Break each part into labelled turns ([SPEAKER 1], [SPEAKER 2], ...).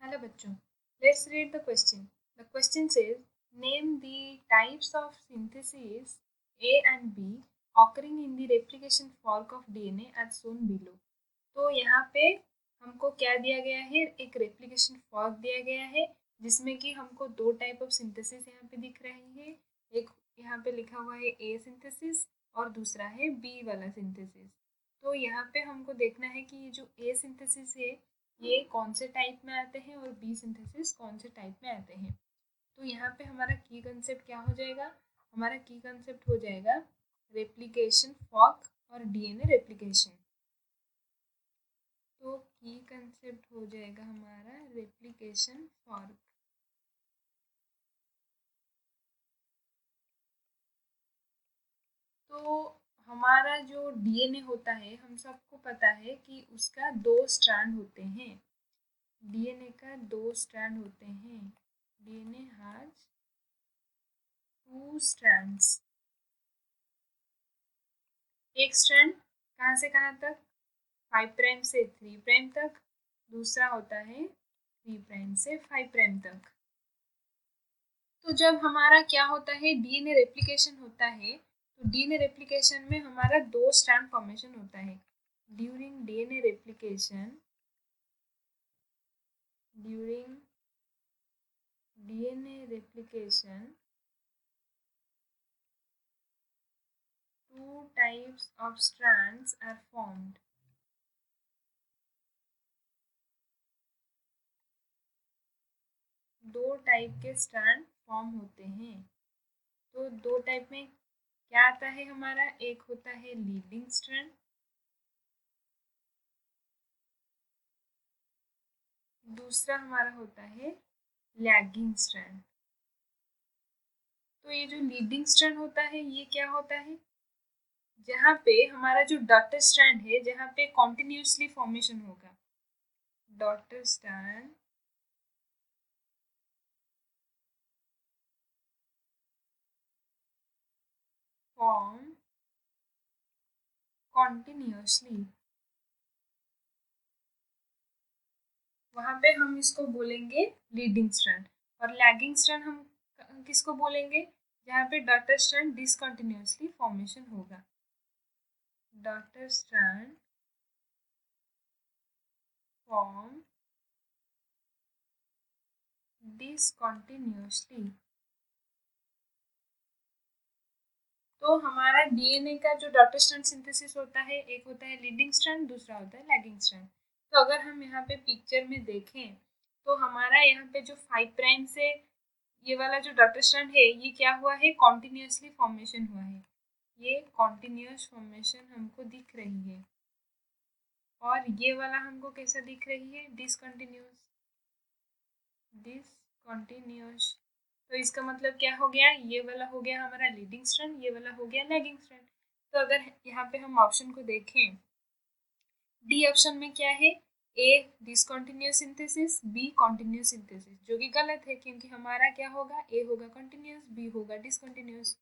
[SPEAKER 1] Hello बच्चों, let's read the question. The question says, name the types of synthesis A and B occurring in the replication fork of DNA as shown below. तो यहाँ पे हमको क्या दिया गया है, एक रेप्लिकेशन फॉर्क दिया गया है जिसमें कि हमको दो टाइप ऑफ सिंथेसिस यहाँ पे दिख रही है। एक यहाँ पे लिखा हुआ है ए सिंथेसिस और दूसरा है बी वाला सिंथेसिस। तो यहाँ पे हमको देखना है कि ये जो ए सिंथेसिस है ये कौन से टाइप में आते हैं और बी सिंथेसिस कौन से टाइप में आते हैं। तो यहाँ पे हमारा की कंसेप्ट क्या हो जाएगा, हमारा की कंसेप्ट हो जाएगा रेप्लिकेशन फॉर्क और डीएनए रेप्लिकेशन। तो की कंसेप्ट हो जाएगा हमारा रेप्लिकेशन फॉर्क। तो हमारा जो डीएनए होता है हम सबको पता है कि उसका दो स्ट्रैंड होते हैं। डीएनए का दो स्ट्रैंड होते हैं। DNA has two strands. एक स्ट्रैंड कहाँ से कहाँ तक, 5 प्राइम से 3 प्राइम तक। दूसरा होता है 3 प्राइम से 5 प्राइम तक। तो जब हमारा क्या होता है, डीएनए रेप्लिकेशन होता है, तो डीएनए रेप्लिकेशन में हमारा दो स्ट्रैंड फॉर्मेशन होता है। During DNA replication, during DNA replication two types of strands are formed. दो टाइप के स्ट्रैंड फॉर्म होते हैं। तो दो टाइप में क्या आता है हमारा, एक होता है लीडिंग स्ट्रैंड, दूसरा हमारा होता है लैगिंग स्ट्रैंड। तो ये जो लीडिंग स्ट्रैंड होता है ये क्या होता है, जहाँ पे हमारा जो डॉटर स्ट्रैंड है, जहाँ पे कॉन्टिन्यूसली फॉर्मेशन होगा। डॉटर स्ट्रैंड फॉर्म कॉन्टिन्यूसली, वहाँ पे हम इसको बोलेंगे लीडिंग स्ट्रैंड। और लैगिंग स्ट्रैंड हम किसको बोलेंगे, जहाँ पे डॉटर स्ट्रैंड डिसकंटिन्यूसली फॉर्मेशन होगा। Daughter strand form discontinuously. तो हमारा डीएनए का जो डॉटर स्ट्रैंड सिंथेसिस होता है, एक होता है लीडिंग स्ट्रैंड, दूसरा होता है लैगिंग स्ट्रैंड। तो अगर हम यहाँ पे पिक्चर में देखें तो हमारा यहाँ पे जो 5 प्राइम से ये वाला जो डॉटर स्ट्रैंड है ये क्या हुआ है, कॉन्टिन्यूसली फॉर्मेशन हुआ है। ये कॉन्टिन्यूस फॉर्मेशन हमको दिख रही है। और ये वाला हमको कैसा दिख रही है, डिसकंटिन्यूस, डिसकंटिन्यूस। तो इसका मतलब क्या हो गया, ये वाला हो गया हमारा लीडिंग स्ट्रैंड, ये वाला हो गया लैगिंग स्ट्रैंड। तो अगर यहाँ पे हम ऑप्शन को देखें, डी ऑप्शन में क्या है, A discontinuous synthesis, B continuous synthesis, जो कि गलत है क्योंकि हमारा क्या होगा, ए होगा कंटिन्यूस, बी होगा डिसकंटिन्यूस।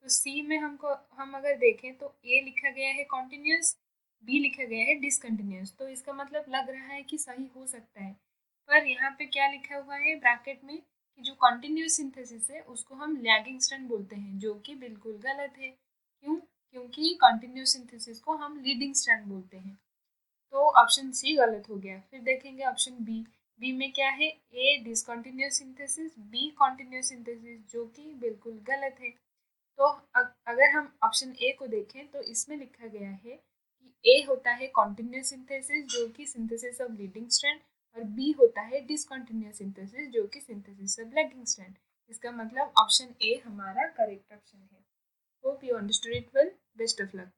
[SPEAKER 1] तो सी में हमको हम अगर देखें तो ए लिखा गया है कॉन्टिन्यूस, बी लिखा गया है डिसकंटिन्यूस। तो इसका मतलब लग रहा है कि सही हो सकता है। पर यहाँ पे क्या लिखा हुआ है ब्रैकेट में कि जो कॉन्टिन्यूस सिंथेसिस है उसको हम लैगिंग स्ट्रैंड बोलते हैं, जो कि बिल्कुल गलत है। क्यों, क्योंकि कॉन्टिन्यूस सिंथेसिस को हम लीडिंग स्ट्रैंड बोलते हैं। तो ऑप्शन सी गलत हो गया। फिर देखेंगे ऑप्शन बी, बी में क्या है, A discontinuous synthesis, B continuous synthesis, जो कि बिल्कुल गलत है। तो अगर हम ऑप्शन ए को देखें तो इसमें लिखा गया है कि ए होता है कॉन्टिन्यूस सिंथेसिस, जो कि सिंथेसिस ऑफ लीडिंग स्ट्रैंड, और बी होता है डिसकंटिन्यूस सिंथेसिस, जो कि सिंथेसिस ऑफ लैगिंग स्ट्रैंड। इसका मतलब ऑप्शन ए हमारा करेक्ट ऑप्शन है। Hope you understood it well. Best of luck.